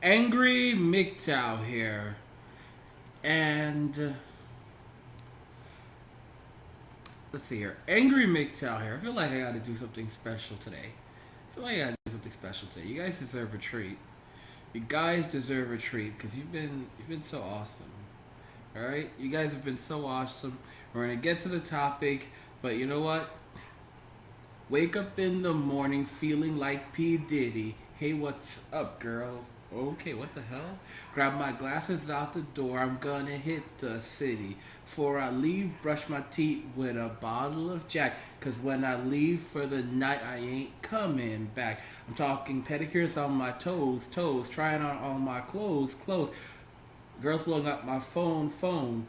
Angry MGTOW here, and let's see here. Angry MGTOW here. I feel like I got to do something special today. I feel like I got to do something special today. You guys deserve a treat. You guys deserve a treat because you've been so awesome. All right, you guys have been so awesome. We're gonna get to the topic, but you know what? Wake up in the morning feeling like P Diddy. Hey, what's up, girl? Okay, what the hell? Grab my glasses out the door. I'm gonna hit the city. Before I leave, brush my teeth with a bottle of Jack. Cause when I leave for the night, I ain't coming back. I'm talking pedicures on my toes. Trying on all my clothes. Girls blowing up my phone.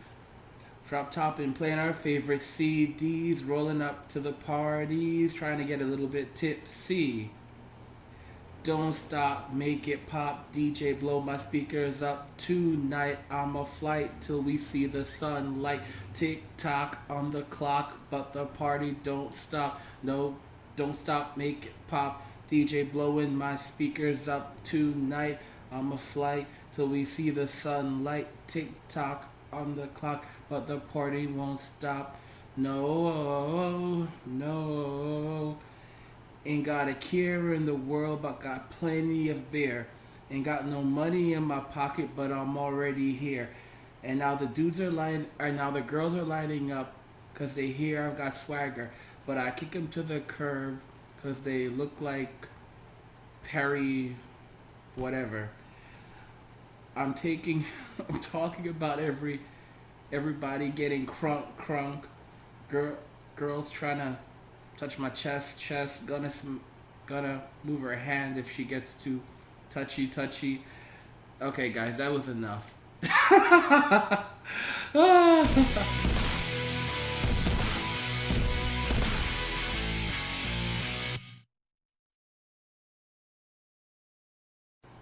Drop top and playing our favorite CDs. Rolling up to the parties. Trying to get a little bit tipsy. Don't stop, make it pop. DJ, blow my speakers up tonight. I'm a flight till we see the sunlight. Tick tock on the clock, but the party don't stop. No, don't stop, make it pop. DJ, blowing my speakers up tonight. I'm a flight till we see the sunlight. Tick tock on the clock, but the party won't stop. No, no. Ain't got a care in the world, but got plenty of beer. Ain't got no money in my pocket, but I'm already here. And now now the girls are lining up, cause they hear I've got swagger. But I kick them to the curb, cause they look like Perry, whatever. I'm talking about everybody getting crunk. Girls trying to touch my chest. Gonna move her hand if she gets too touchy. Okay, guys, that was enough.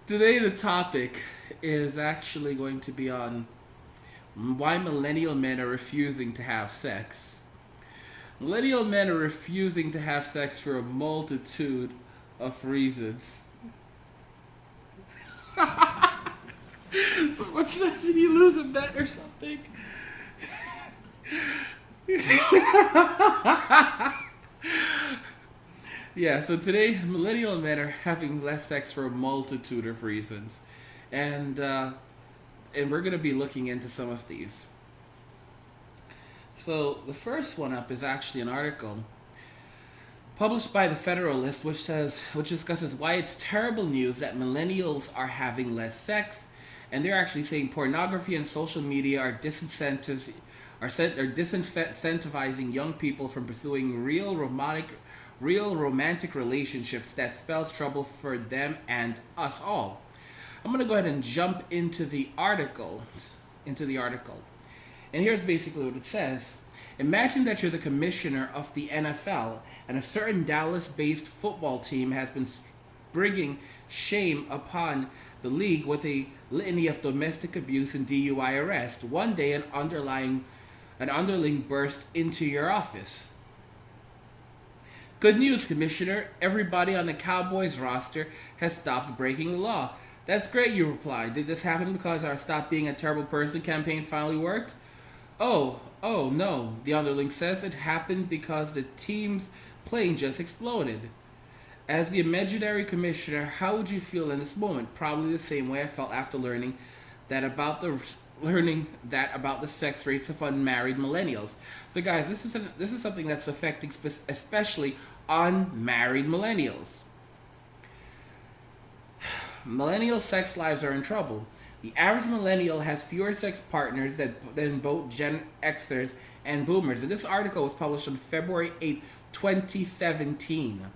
Today, the topic is actually going to be on why millennial men are refusing to have sex. Millennial men are refusing to have sex for a multitude of reasons. What's that? Did you lose a bet or something? Yeah, so today millennial men are having less sex for a multitude of reasons. And and we're gonna be looking into some of these. So the first one up is actually an article published by the Federalist, which discusses why it's terrible news that millennials are having less sex, and they're actually saying pornography and social media are disincentivizing young people from pursuing real romantic relationships that spells trouble for them and us all. I'm gonna go ahead and jump into the article. And here's basically what it says. Imagine that you're the commissioner of the NFL and a certain Dallas based football team has been bringing shame upon the league with a litany of domestic abuse and DUI arrest. One day, an underling burst into your office. Good news, Commissioner. Everybody on the Cowboys roster has stopped breaking the law. That's great, you replied. Did this happen because our Stop Being a Terrible Person campaign finally worked? Oh, no, the underling says it happened because the team's plane just exploded. As the imaginary commissioner, how would you feel in this moment? Probably the same way I felt after learning that about the sex rates of unmarried millennials. So, guys, this is something that's affecting especially unmarried millennials. Millennial sex lives are in trouble. The average millennial has fewer sex partners than both Gen Xers and Boomers. And this article was published on February 8th, 2017.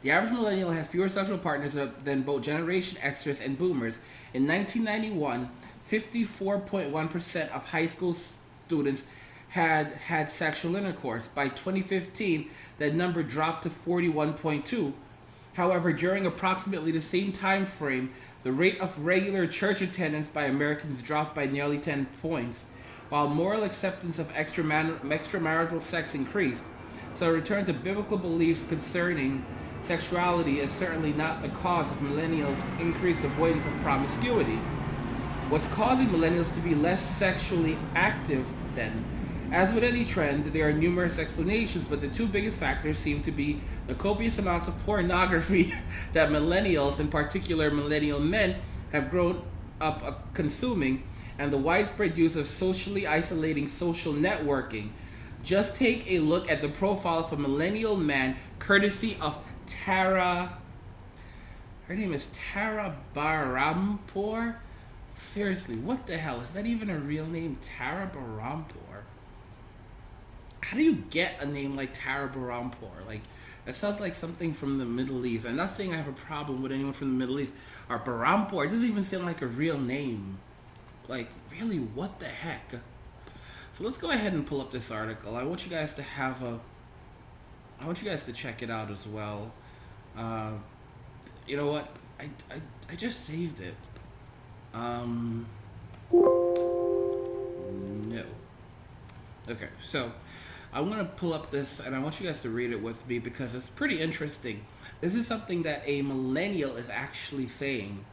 The average millennial has fewer sexual partners than both Generation Xers and Boomers. In 1991, 54.1% of high school students had sexual intercourse. By 2015, that number dropped to 41.2. However, during approximately the same time frame, the rate of regular church attendance by Americans dropped by nearly 10 points, while moral acceptance of extramarital sex increased. So a return to biblical beliefs concerning sexuality is certainly not the cause of millennials' increased avoidance of promiscuity. What's causing millennials to be less sexually active then? As with any trend, there are numerous explanations, but the two biggest factors seem to be the copious amounts of pornography that millennials, in particular millennial men, have grown up consuming, and the widespread use of socially isolating social networking. Just take a look at the profile of a millennial man, courtesy of Tara. Her name is Tara Barampur. Seriously, what the hell? Is that even a real name? Tara Barampur? How do you get a name like Tara Barampur? Like, that sounds like something from the Middle East. I'm not saying I have a problem with anyone from the Middle East. Or Barampur, it doesn't even sound like a real name. Like, really, what the heck? So let's go ahead and pull up this article. I want you guys to have a... I want you guys to check it out as well. You know what? I just saved it. No. Okay, so I'm going to pull up this and I want you guys to read it with me because it's pretty interesting. This is something that a millennial is actually saying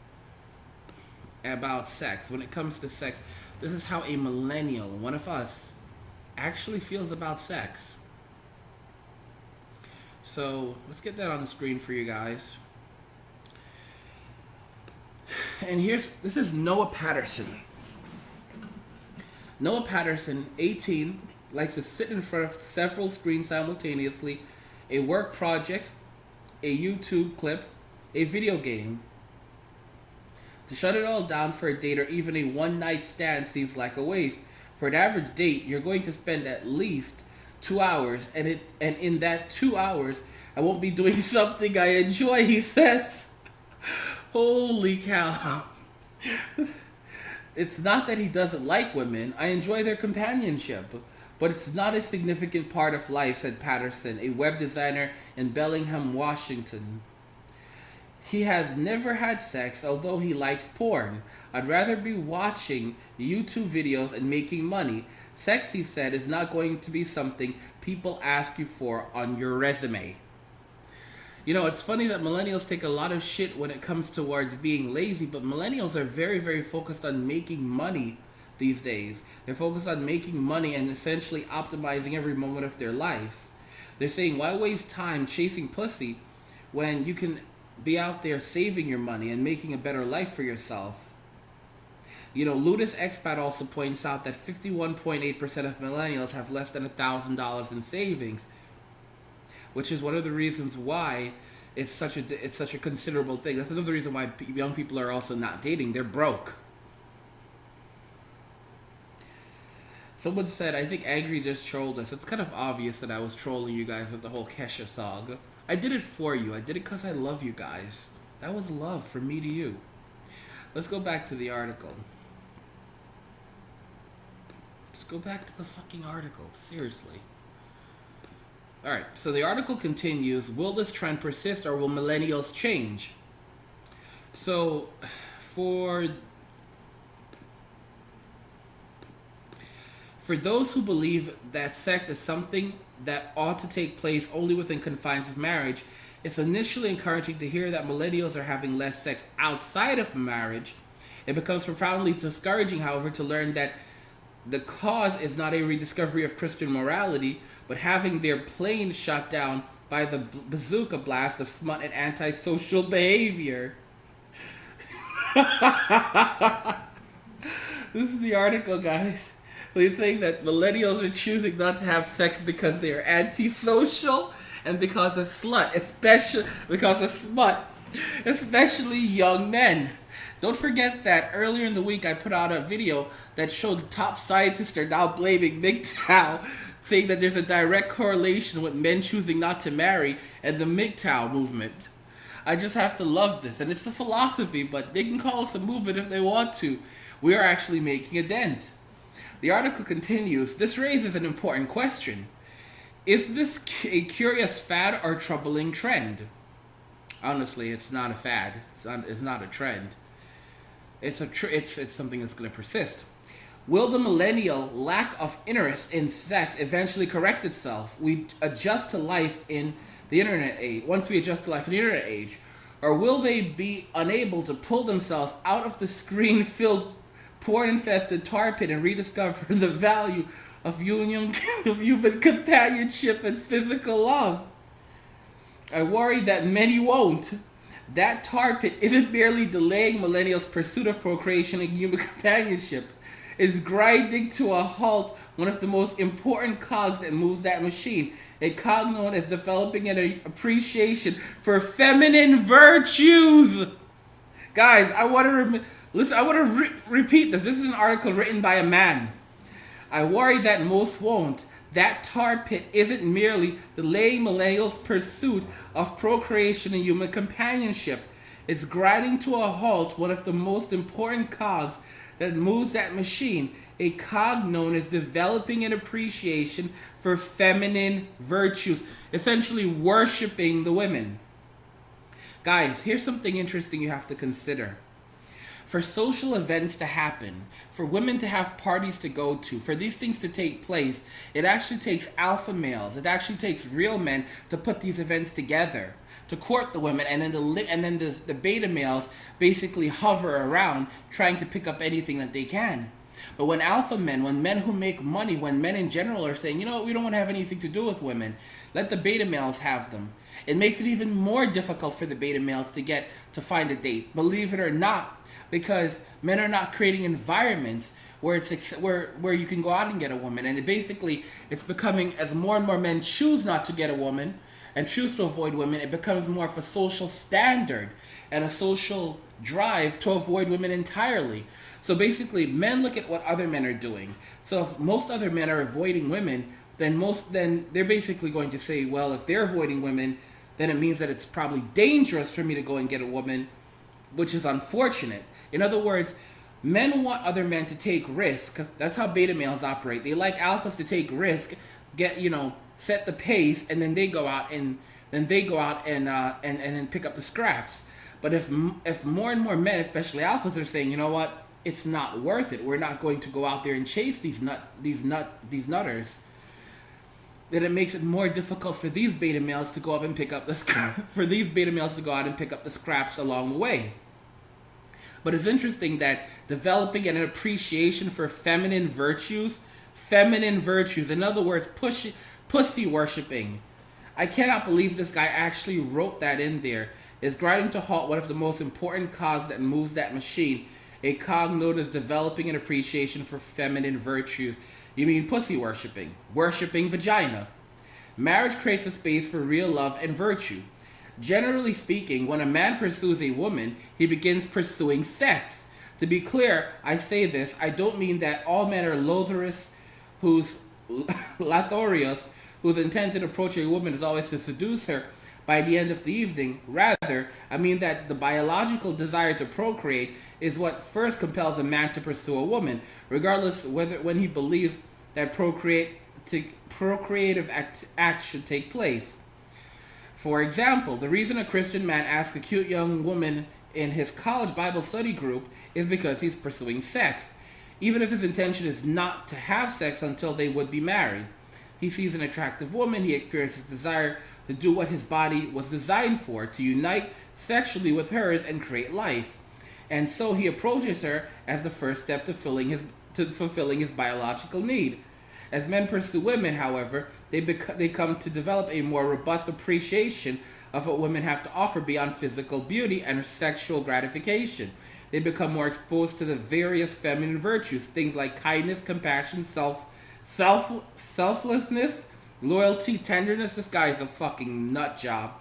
about sex. When it comes to sex, this is how a millennial, one of us, actually feels about sex. So let's get that on the screen for you guys. And this is Noah Patterson. Noah Patterson, 18, likes to sit in front of several screens simultaneously, a work project, a YouTube clip, a video game. To shut it all down for a date or even a one-night stand seems like a waste. For an average date, you're going to spend at least 2 hours, and in that 2 hours, I won't be doing something I enjoy, he says. Holy cow. It's not that he doesn't like women. I enjoy their companionship. But it's not a significant part of life, said Patterson, a web designer in Bellingham, Washington. He has never had sex, although he likes porn. I'd rather be watching YouTube videos and making money. Sex, he said, is not going to be something people ask you for on your resume. You know, it's funny that millennials take a lot of shit when it comes towards being lazy, but millennials are very, very focused on making money these days. They're focused on making money and essentially optimizing every moment of their lives. They're saying, why waste time chasing pussy when you can be out there saving your money and making a better life for yourself? You know, Ludus Expat also points out that 51.8% of millennials have less than $1,000 in savings, which is one of the reasons why it's such a considerable thing. That's another reason why young people are also not dating. They're broke. Someone said, I think Angry just trolled us. It's kind of obvious that I was trolling you guys with the whole Kesha song. I did it for you. I did it because I love you guys. That was love from me to you. Let's go back to the article. Let's go back to the fucking article. Seriously. Alright, so the article continues. Will this trend persist or will millennials change? So, for those who believe that sex is something that ought to take place only within confines of marriage, it's initially encouraging to hear that millennials are having less sex outside of marriage. It becomes profoundly discouraging, however, to learn that the cause is not a rediscovery of Christian morality, but having their plane shot down by the bazooka blast of smut and antisocial behavior. This is the article, guys. So it's saying that millennials are choosing not to have sex because they are antisocial and because of especially because of smut, especially young men. Don't forget that earlier in the week I put out a video that showed top scientists are now blaming MGTOW, saying that there's a direct correlation with men choosing not to marry and the MGTOW movement. I just have to love this, and it's the philosophy, but they can call us a movement if they want to. We are actually making a dent. The article continues, this raises an important question. Is this a curious fad or troubling trend? Honestly, it's not a fad. It's not a trend. It's something that's going to persist. Will the millennial lack of interest in sex eventually correct itself? We adjust to life in the internet age. Once we adjust to life in the internet age, or will they be unable to pull themselves out of the screen-filled, porn-infested tar pit and rediscover the value of of human companionship and physical love? I worry that many won't. That tar pit isn't merely delaying millennials' pursuit of procreation and human companionship. It's grinding to a halt one of the most important cogs that moves that machine. A cog known as developing an appreciation for feminine virtues. Guys, I want to listen. I want to repeat this. This is an article written by a man. I worry that most won't. That tar pit isn't merely delaying millennials' pursuit of procreation and human companionship. It's grinding to a halt one of the most important cogs that moves that machine, a cog known as developing an appreciation for feminine virtues, essentially worshiping the women. Guys, here's something interesting you have to consider. For social events to happen, for women to have parties to go to, for these things to take place, it actually takes alpha males. It actually takes real men to put these events together, to court the women, and then the beta males basically hover around trying to pick up anything that they can. But when alpha men, when men who make money, when men in general are saying, you know what, we don't want to have anything to do with women, let the beta males have them. It makes it even more difficult for the beta males to find a date. Believe it or not, because men are not creating environments where where you can go out and get a woman, and it's becoming, as more and more men choose not to get a woman and choose to avoid women, it becomes more of a social standard and a social drive to avoid women entirely. So basically, men look at what other men are doing. So if most other men are avoiding women, then they're basically going to say, well, if they're avoiding women, then it means that it's probably dangerous for me to go and get a woman, which is unfortunate. In other words, men want other men to take risk. That's how beta males operate. They like alphas to take risk, set the pace, and then they go out and then pick up the scraps. But if more and more men, especially alphas, are saying, you know what, it's not worth it. We're not going to go out there and chase these nutters. Then it makes it more difficult for these beta males to go up and pick up the scraps along the way. But it's interesting that developing an appreciation for feminine virtues, in other words, pussy worshipping. I cannot believe this guy actually wrote that in there. Is grinding to halt one of the most important cogs that moves that machine. A cog known as developing an appreciation for feminine virtues. You mean pussy worshipping, worshipping vagina. Marriage creates a space for real love and virtue. Generally speaking, when a man pursues a woman, he begins pursuing sex. To be clear, I say this, I don't mean that all men are lothorous, whose intent to approach a woman is always to seduce her by the end of the evening. Rather, I mean that the biological desire to procreate is what first compels a man to pursue a woman, regardless when he believes that procreative acts should take place. For example, the reason a Christian man asks a cute young woman in his college Bible study group is because he's pursuing sex, even if his intention is not to have sex until they would be married. He sees an attractive woman, he experiences desire to do what his body was designed for, to unite sexually with hers and create life. And so he approaches her as the first step to fulfilling his biological need. As men pursue women, however, they come to develop a more robust appreciation of what women have to offer beyond physical beauty and sexual gratification. They become more exposed to the various feminine virtues, things like kindness, compassion, selflessness, loyalty, tenderness. This guy is a fucking nut job.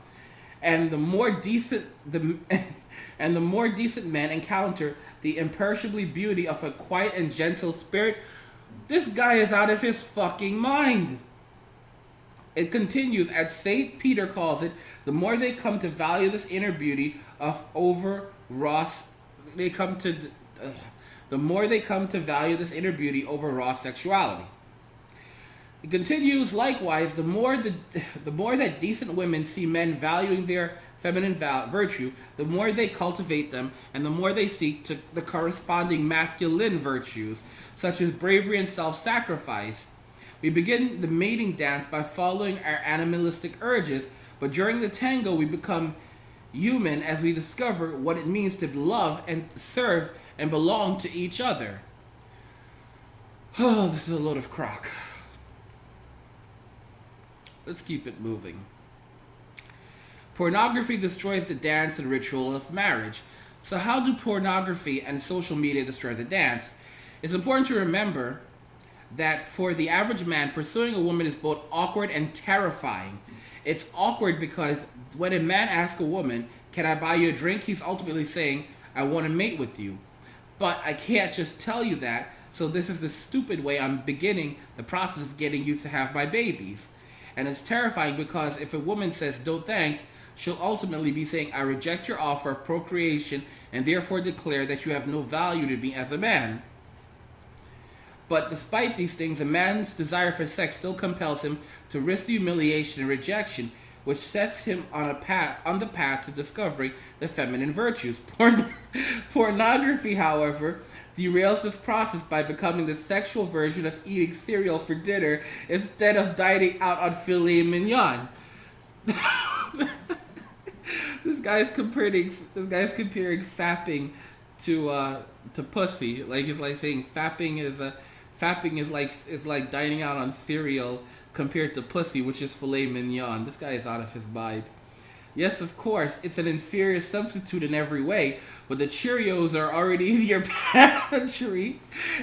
And the more decent men encounter the imperishable beauty of a quiet and gentle spirit, this guy is out of his fucking mind. It continues, as St. Peter calls it, the more they come to value this inner beauty of over raw sexuality. It continues, likewise, the more that decent women see men valuing their feminine virtue, the more they cultivate them, and the more they seek to the corresponding masculine virtues, such as bravery and self-sacrifice. We begin the mating dance by following our animalistic urges, but during the tango we become human as we discover what it means to love and serve and belong to each other. Oh, this is a load of crock. Let's keep it moving. Pornography destroys the dance and ritual of marriage. So how do pornography and social media destroy the dance? It's important to remember that for the average man, pursuing a woman is both awkward and terrifying. It's awkward because when a man asks a woman, "Can I buy you a drink?" he's ultimately saying, "I want to mate with you." But I can't just tell you that, so this is the stupid way I'm beginning the process of getting you to have my babies. And it's terrifying because if a woman says no thanks, she'll ultimately be saying, "I reject your offer of procreation and therefore declare that you have no value to me as a man." But despite these things, a man's desire for sex still compels him to risk the humiliation and rejection, which sets him on the path to discovering the feminine virtues. Pornography, however, derails this process by becoming the sexual version of eating cereal for dinner instead of dining out on filet mignon. This guy's comparing fapping to pussy. Like it's like saying fapping is like dining out on cereal compared to pussy, which is filet mignon. This guy is out of his mind. Yes, of course, it's an inferior substitute in every way, but the Cheerios are already in your pantry,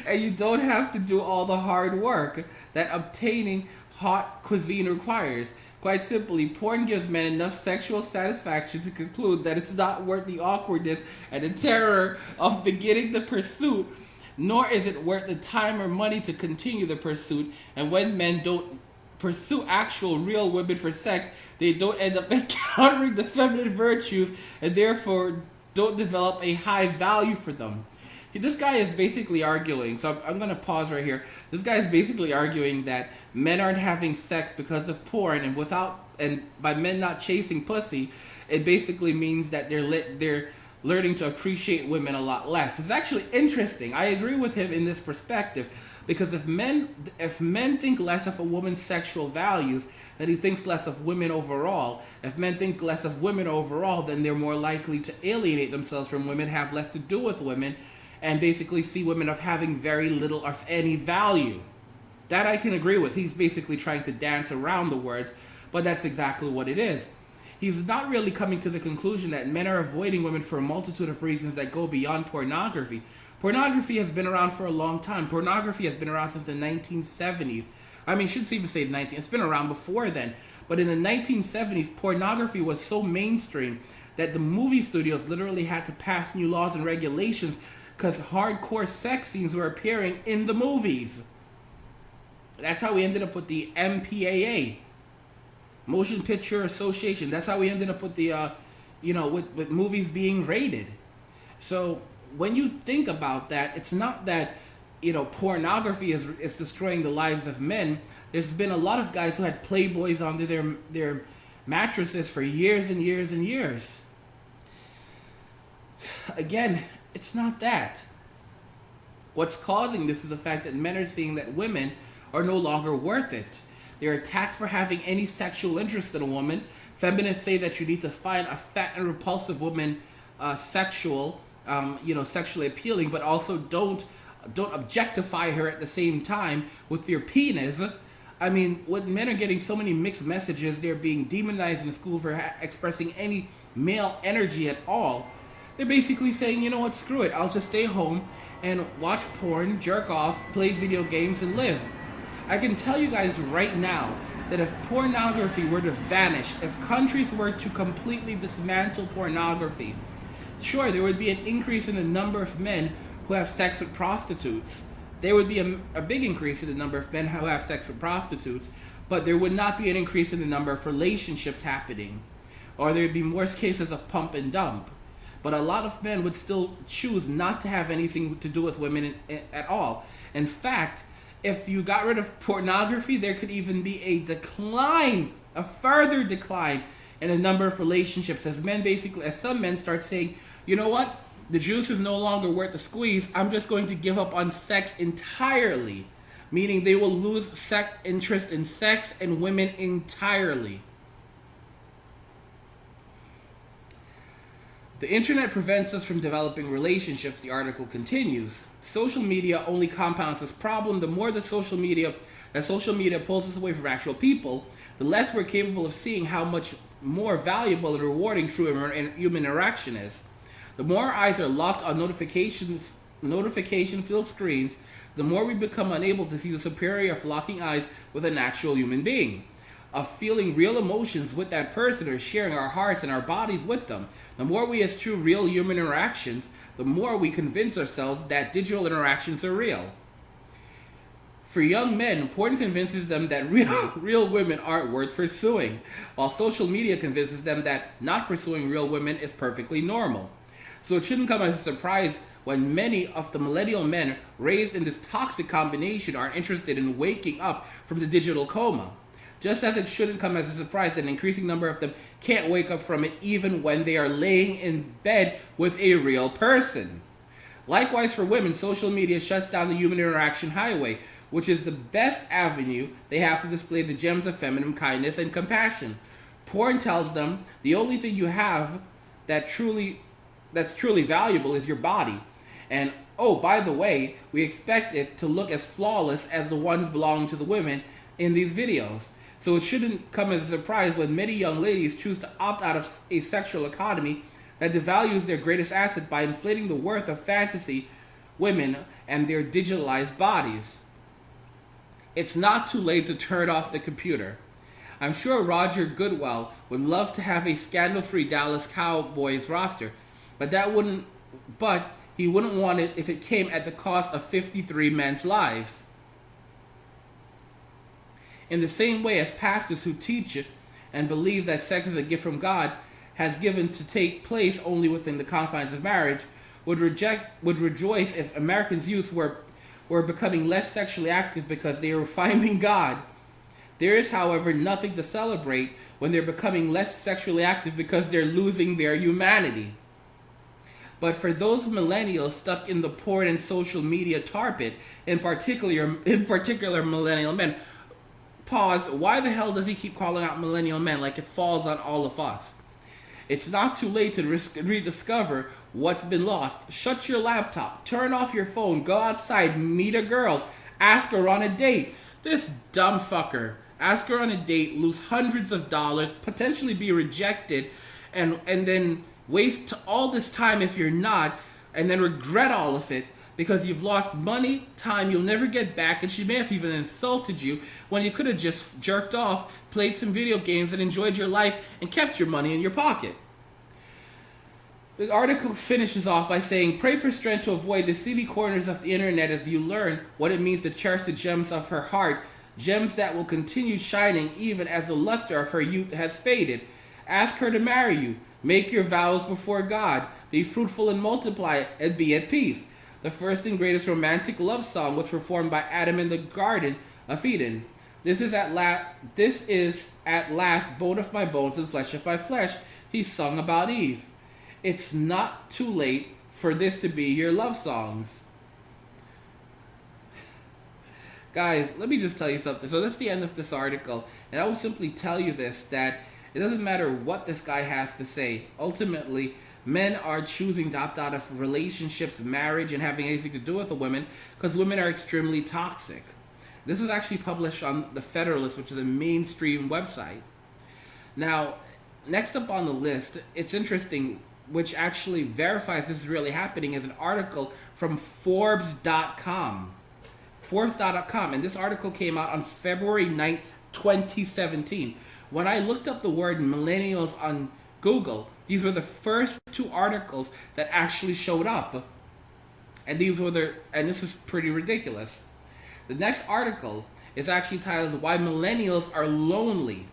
and you don't have to do all the hard work that obtaining hot cuisine requires. Quite simply, porn gives men enough sexual satisfaction to conclude that it's not worth the awkwardness and the terror of beginning the pursuit, nor is it worth the time or money to continue the pursuit, and when men don't pursue actual real women for sex, they don't end up encountering the feminine virtues and therefore don't develop a high value for them. This guy is basically arguing, so I'm going to pause right here. This guy is basically arguing that men aren't having sex because of porn, and by men not chasing pussy, it basically means that they're learning to appreciate women a lot less. It's actually interesting. I agree with him in this perspective. Because if men think less of a woman's sexual values, then he thinks less of women overall. If men think less of women overall, then they're more likely to alienate themselves from women, have less to do with women, and basically see women of having very little of any value. That I can agree with. He's basically trying to dance around the words, but that's exactly what it is. He's not really coming to the conclusion that men are avoiding women for a multitude of reasons that go beyond pornography. Pornography has been around for a long time. Pornography has been around since the 1970s. I mean, shouldn't even say 19. It's been around before then. But in the 1970s, pornography was so mainstream that the movie studios literally had to pass new laws and regulations because hardcore sex scenes were appearing in the movies. That's how we ended up with the MPAA, Motion Picture Association. That's how we ended up with the, with movies being rated. So when you think about that, it's not that, pornography is destroying the lives of men. There's been a lot of guys who had Playboys under their mattresses for years and years and years. Again, it's not that. What's causing this is the fact that men are seeing that women are no longer worth it. They're attacked for having any sexual interest in a woman. Feminists say that you need to find a fat and repulsive woman sexually appealing, but also don't objectify her at the same time with your penis. I mean, when men are getting so many mixed messages, they're being demonized in school for expressing any male energy at all. They're basically saying, you know what, screw it. I'll just stay home and watch porn, jerk off, play video games, and live. I can tell you guys right now that if pornography were to vanish, if countries were to completely dismantle pornography, sure, there would be an increase in the number of men who have sex with prostitutes. There would be a big increase in the number of men who have sex with prostitutes, but there would not be an increase in the number of relationships happening. Or there would be more cases of pump and dump. But a lot of men would still choose not to have anything to do with women at all. In fact, If you got rid of pornography, there could even be a decline, a further decline in the number of relationships as some men start saying, you know what, the juice is no longer worth the squeeze. I'm just going to give up on sex entirely, meaning they will lose interest in sex and women entirely. The internet prevents us from developing relationships, the article continues. Social media only compounds this problem. The more social media pulls us away from actual people, the less we're capable of seeing how much more valuable and rewarding true human interaction is. The more our eyes are locked on notification-filled screens, the more we become unable to see the superior of locking eyes with an actual human being, of feeling real emotions with that person or sharing our hearts and our bodies with them. The more we eschew real human interactions, the more we convince ourselves that digital interactions are real. For young men, porn convinces them that real women aren't worth pursuing, while social media convinces them that not pursuing real women is perfectly normal. So it shouldn't come as a surprise when many of the millennial men raised in this toxic combination are interested in waking up from the digital coma. Just as it shouldn't come as a surprise that an increasing number of them can't wake up from it even when they are laying in bed with a real person. Likewise for women, social media shuts down the human interaction highway, which is the best avenue they have to display the gems of feminine kindness and compassion. Porn tells them the only thing you have that's truly valuable is your body. And oh, by the way, we expect it to look as flawless as the ones belonging to the women in these videos. So it shouldn't come as a surprise when many young ladies choose to opt out of a sexual economy that devalues their greatest asset by inflating the worth of fantasy women and their digitalized bodies. It's not too late to turn off the computer. I'm sure Roger Goodell would love to have a scandal-free Dallas Cowboys roster, but he wouldn't want it if it came at the cost of 53 men's lives. In the same way as pastors who teach it and believe that sex is a gift from God has given to take place only within the confines of marriage, would rejoice if Americans' youth were becoming less sexually active because they were finding God. There is, however, nothing to celebrate when they're becoming less sexually active because they're losing their humanity. But for those millennials stuck in the porn and social media tar pit, in particular millennial men, pause, why the hell does he keep calling out millennial men like it falls on all of us? It's not too late to rediscover what's been lost. Shut your laptop, turn off your phone, go outside, meet a girl, ask her on a date. This dumb fucker, ask her on a date, lose hundreds of dollars, potentially be rejected, and then waste all this time if you're not, and then regret all of it because you've lost money, time you'll never get back, and she may have even insulted you when you could have just jerked off, played some video games, and enjoyed your life and kept your money in your pocket. The article finishes off by saying, pray for strength to avoid the seedy corners of the internet as you learn what it means to cherish the gems of her heart, gems that will continue shining even as the luster of her youth has faded. Ask her to marry you. Make your vows before God. Be fruitful and multiply and be at peace. The first and greatest romantic love song was performed by Adam in the Garden of Eden. This is at last bone of my bones and flesh of my flesh. He sung about Eve. It's not too late for this to be your love songs. Guys, let me just tell you something. So that's the end of this article. And I will simply tell you this, that it doesn't matter what this guy has to say. Ultimately, men are choosing to opt out of relationships, marriage, and having anything to do with a woman because women are extremely toxic. This was actually published on The Federalist, which is a mainstream website. Now, next up on the list, it's interesting, which actually verifies this is really happening, is an article from Forbes.com. Forbes.com, and this article came out on February 9th, 2017. When I looked up the word millennials on Google, these were the first two articles that actually showed up. And this is pretty ridiculous. The next article is actually titled Why Millennials Are Lonely.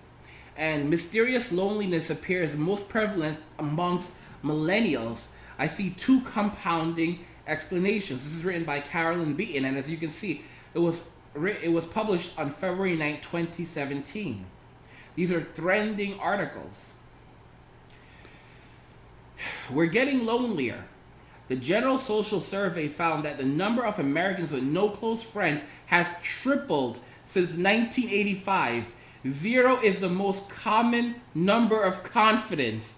And mysterious loneliness appears most prevalent amongst millennials. I see two compounding explanations. This is written by Carolyn Beaton, and as you can see, it was it was published on February 9th, 2017. These are trending articles. We're getting lonelier. The General Social Survey found that the number of Americans with no close friends has tripled since 1985. Zero is the most common number of confidants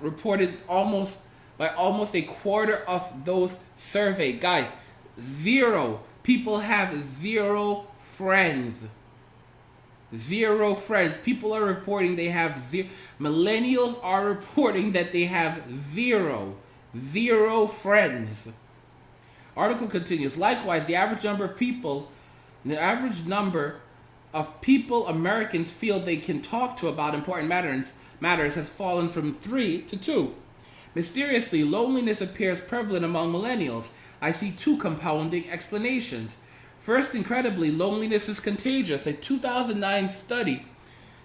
reported by almost a quarter of those surveyed. Guys, zero. People have zero friends. Zero friends. People are reporting they have zero. Millennials are reporting that they have zero friends. Article continues. Likewise, the average number of people Americans feel they can talk to about important matters has fallen from 3 to 2. Mysteriously, loneliness appears prevalent among millennials. I see two compounding explanations. First, incredibly, loneliness is contagious. A 2009 study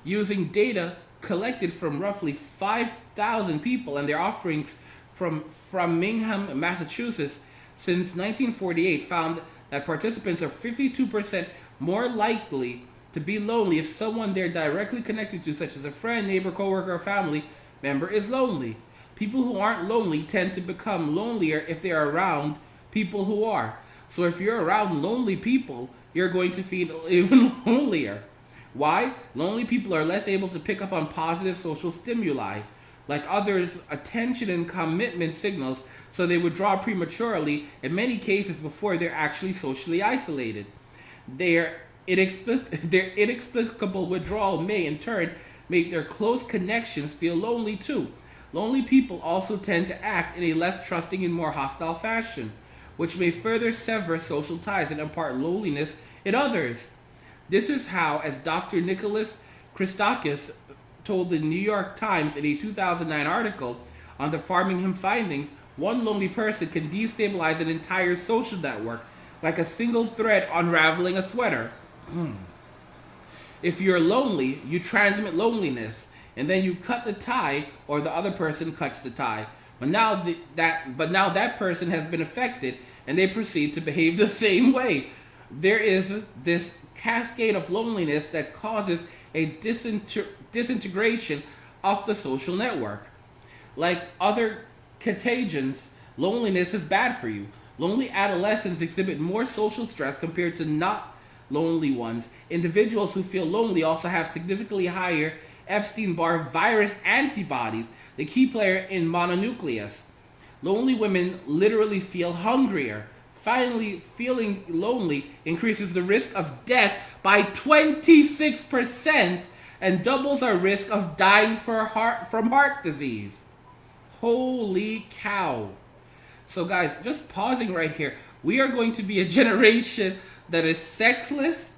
using data collected from roughly 5,000 people and their offerings from Framingham, Massachusetts, since 1948 found that participants are 52% more likely to be lonely if someone they're directly connected to, such as a friend, neighbor, coworker, or family member, is lonely. People who aren't lonely tend to become lonelier if they are around people who are. So if you're around lonely people, you're going to feel even lonelier. Why? Lonely people are less able to pick up on positive social stimuli, like others' attention and commitment signals, so they withdraw prematurely, in many cases before they're actually socially isolated. Their inexplicable withdrawal may, in turn, make their close connections feel lonely too. Lonely people also tend to act in a less trusting and more hostile fashion, which may further sever social ties and impart loneliness in others. This is how, as Dr. Nicholas Christakis told the New York Times in a 2009 article on the Framingham findings, one lonely person can destabilize an entire social network like a single thread unraveling a sweater. If you're lonely, you transmit loneliness, and then you cut the tie, or the other person cuts the tie. But now that person has been affected, and they proceed to behave the same way. There is this cascade of loneliness that causes a disintegration of the social network. Like other contagions, loneliness is bad for you. Lonely adolescents exhibit more social stress compared to not lonely ones. Individuals who feel lonely also have significantly higher Epstein-Barr virus antibodies, the key player in mononucleus. Lonely women literally feel hungrier. Finally, feeling lonely increases the risk of death by 26% and doubles our risk of dying from heart disease. Holy cow. So guys, just pausing right here. We are going to be a generation that is sexless,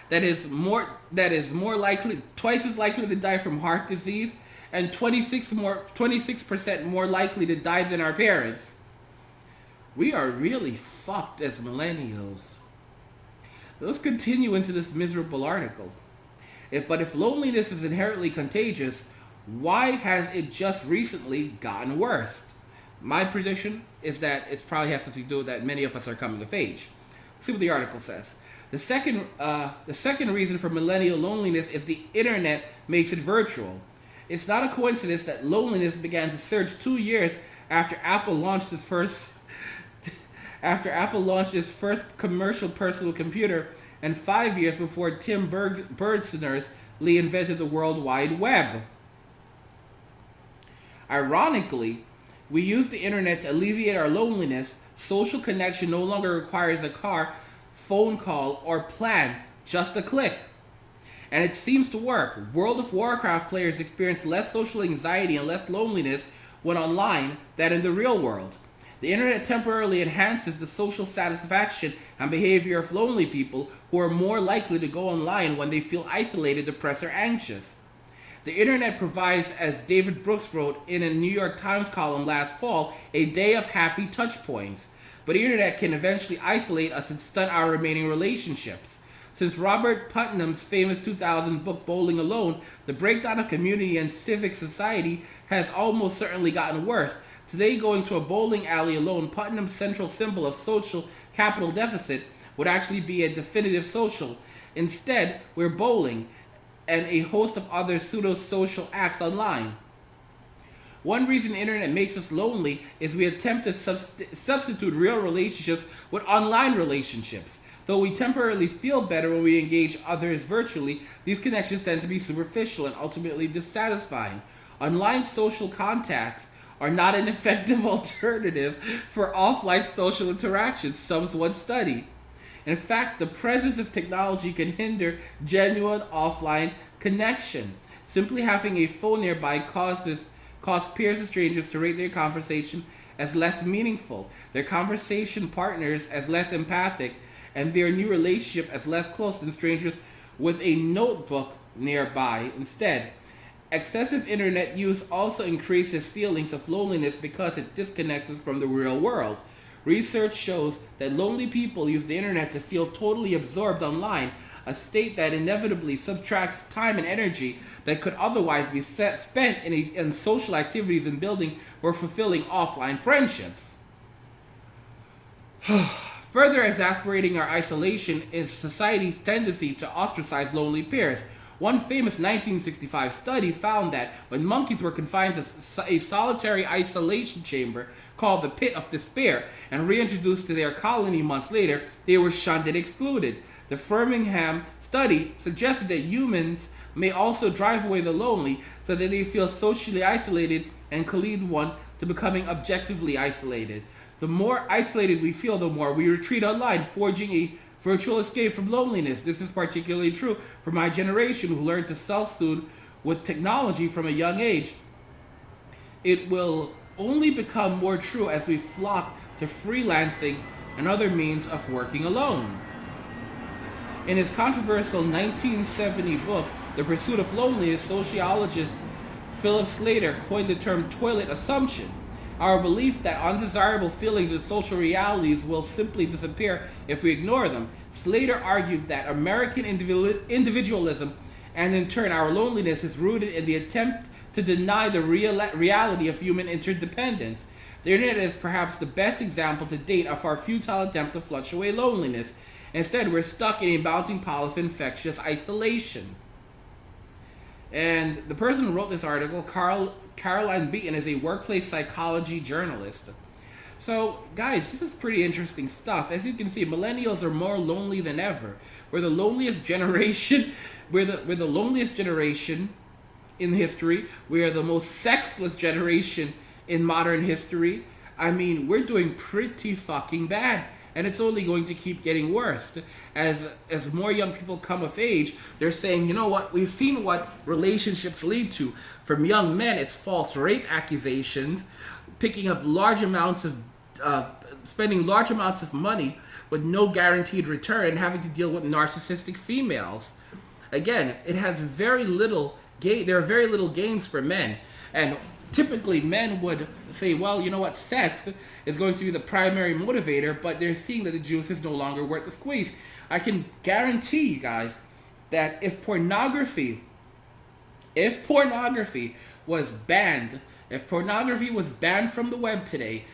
that is more likely, twice as likely to die from heart disease, and 26% more likely to die than our parents. We are really fucked as millennials. Let's continue into this miserable article. But if loneliness is inherently contagious, why has it just recently gotten worse? My prediction is that it probably has something to do with that many of us are coming of age. Let's see what the article says. The second reason for millennial loneliness is the internet makes it virtual. It's not a coincidence that loneliness began to surge 2 years after Apple launched its first commercial personal computer, and 5 years before Tim Berners-Lee invented the World Wide Web. Ironically, we use the internet to alleviate our loneliness. Social connection no longer requires a car, phone call, or plan, just a click. And it seems to work. World of Warcraft players experience less social anxiety and less loneliness when online than in the real world. The internet temporarily enhances the social satisfaction and behavior of lonely people who are more likely to go online when they feel isolated, depressed, or anxious. The internet provides, as David Brooks wrote in a New York Times column last fall, a day of happy touch points. But the internet can eventually isolate us and stunt our remaining relationships. Since Robert Putnam's famous 2000 book Bowling Alone, the breakdown of community and civic society has almost certainly gotten worse. Today, going to a bowling alley alone, Putnam's central symbol of social capital deficit, would actually be a definitive social. Instead, we're bowling and a host of other pseudo-social acts online. One reason the internet makes us lonely is we attempt to substitute real relationships with online relationships. Though we temporarily feel better when we engage others virtually, these connections tend to be superficial and ultimately dissatisfying. Online social contacts are not an effective alternative for offline social interactions, some one study. In fact, the presence of technology can hinder genuine offline connection. Simply having a phone nearby cause peers and strangers to rate their conversation as less meaningful, their conversation partners as less empathic, and their new relationship as less close than strangers with a notebook nearby instead. Excessive internet use also increases feelings of loneliness because it disconnects us from the real world. Research shows that lonely people use the internet to feel totally absorbed online, a state that inevitably subtracts time and energy that could otherwise be spent in social activities and building or fulfilling offline friendships. Further exasperating our isolation is society's tendency to ostracize lonely peers. One famous 1965 study found that when monkeys were confined to a solitary isolation chamber called the Pit of Despair and reintroduced to their colony months later, they were shunned and excluded. The Birmingham study suggested that humans may also drive away the lonely so that they feel socially isolated and can lead one to becoming objectively isolated. The more isolated we feel, the more we retreat online, forging a virtual escape from loneliness. This is particularly true for my generation who learned to self-soothe with technology from a young age. It will only become more true as we flock to freelancing and other means of working alone. In his controversial 1970 book, The Pursuit of Loneliness, sociologist Philip Slater coined the term toilet assumption. Our belief that undesirable feelings and social realities will simply disappear if we ignore them. Slater argued that American individualism and in turn our loneliness is rooted in the attempt to deny the reality of human interdependence. The internet is perhaps the best example to date of our futile attempt to flush away loneliness. Instead, we're stuck in a mounting pile of infectious isolation. And the person who wrote this article, Caroline Beaton, is a workplace psychology journalist. So, guys, this is pretty interesting stuff. As you can see, millennials are more lonely than ever. We're the loneliest generation. We're the loneliest generation in history. We are the most sexless generation in modern history. I mean, we're doing pretty fucking bad. And it's only going to keep getting worse. As more young people come of age, they're saying, you know what, we've seen what relationships lead to. From young men, it's false rape accusations, picking up large amounts of, spending large amounts of money with no guaranteed return and having to deal with narcissistic females. Again, it has very little gain. There are very little gains for men. And typically men would say, well, you know what, sex is going to be the primary motivator, but they're seeing that the juice is no longer worth the squeeze. I can guarantee you guys that if pornography was banned, if pornography was banned from the web today,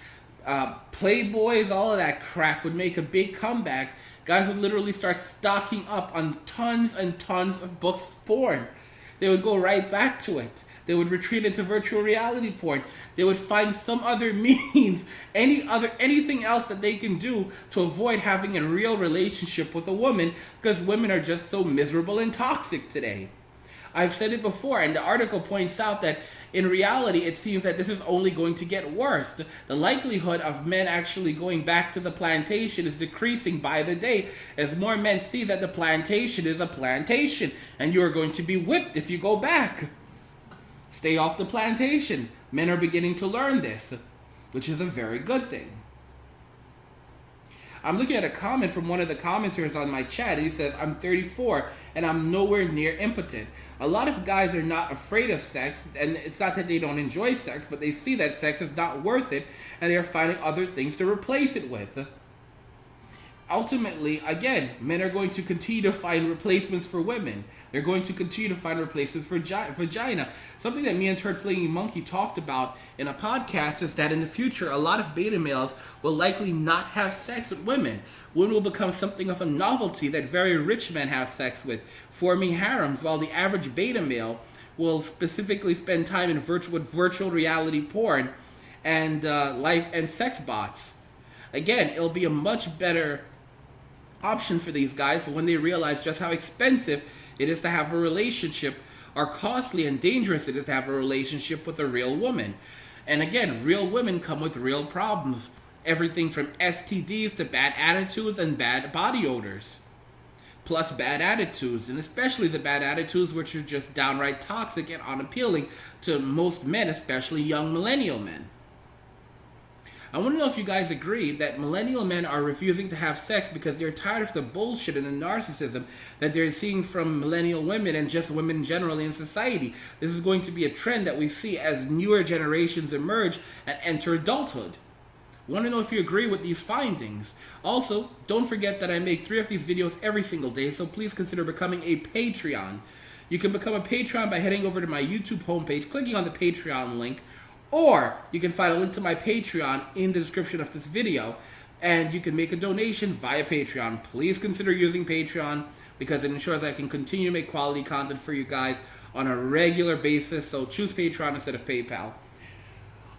Playboys, all of that crap would make a big comeback. Guys would literally start stocking up on tons and tons of books of porn. They would go right back to it. They would retreat into virtual reality porn. They would find some other means, anything else that they can do to avoid having a real relationship with a woman, because women are just so miserable and toxic today. I've said it before, and the article points out that in reality, it seems that this is only going to get worse. The likelihood of men actually going back to the plantation is decreasing by the day as more men see that the plantation is a plantation, and you are going to be whipped if you go back. Stay off the plantation. Men are beginning to learn this, which is a very good thing. I'm looking at a comment from one of the commenters on my chat. He says, I'm 34 and I'm nowhere near impotent. A lot of guys are not afraid of sex, and it's not that they don't enjoy sex, but they see that sex is not worth it and they're finding other things to replace it with. ultimately, again, men are going to continue to find replacements for women. They're going to continue to find replacements for vagina. Something that me and Turd Flinging Monkey talked about in a podcast is that in the future, a lot of beta males will likely not have sex with women. Women will become something of a novelty that very rich men have sex with, forming harems, while the average beta male will specifically spend time in virtual reality porn and life and sex bots. Again, it'll be a much better option for these guys when they realize just how expensive it is to have a relationship, or costly and dangerous it is to have a relationship with a real woman. And again, real women come with real problems. Everything from STDs to bad attitudes and bad body odors. Plus bad attitudes, and especially the bad attitudes which are just downright toxic and unappealing to most men, especially young millennial men. I want to know if you guys agree that millennial men are refusing to have sex because they're tired of the bullshit and the narcissism that they're seeing from millennial women and just women generally in society. This is going to be a trend that we see as newer generations emerge and enter adulthood. I want to know if you agree with these findings. Also, don't forget that I make 3 of these videos every single day, so please consider becoming a Patreon. You can become a Patreon by heading over to my YouTube homepage, clicking on the Patreon link, or you can find a link to my Patreon in the description of this video, and you can make a donation via Patreon. Please consider using Patreon because it ensures I can continue to make quality content for you guys on a regular basis, so choose Patreon instead of PayPal.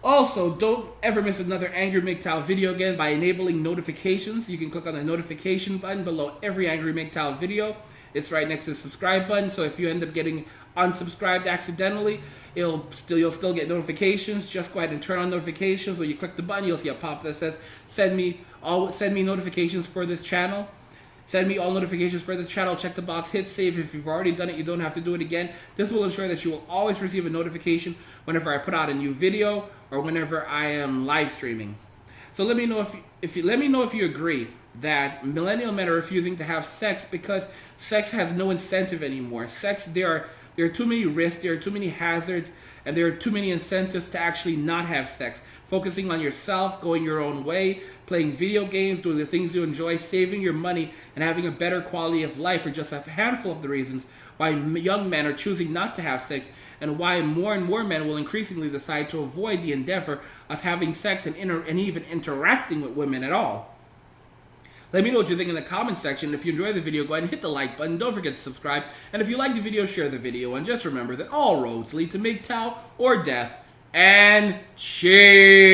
Also, don't ever miss another Angry MGTOW video again by enabling notifications. You can click on the notification button below every Angry MGTOW video. It's right next to the subscribe button, so if you end up getting unsubscribed accidentally, you'll still get notifications. Just go ahead and turn on notifications. When you click the button, you'll see a pop that says send me notifications for this channel. Send me all notifications for this channel. Check the box, hit save. If you've already done it, you don't have to do it again. This will ensure that you will always receive a notification whenever I put out a new video or whenever I am live streaming. So let me know if you agree that millennial men are refusing to have sex because sex has no incentive anymore. There are too many risks, there are too many hazards, and there are too many incentives to actually not have sex. Focusing on yourself, going your own way, playing video games, doing the things you enjoy, saving your money, and having a better quality of life are just a handful of the reasons why young men are choosing not to have sex, and why more and more men will increasingly decide to avoid the endeavor of having sex and even interacting with women at all. Let me know what you think in the comment section. If you enjoyed the video, go ahead and hit the like button. Don't forget to subscribe. And if you like the video, share the video. And just remember that all roads lead to MGTOW or death. And cheers!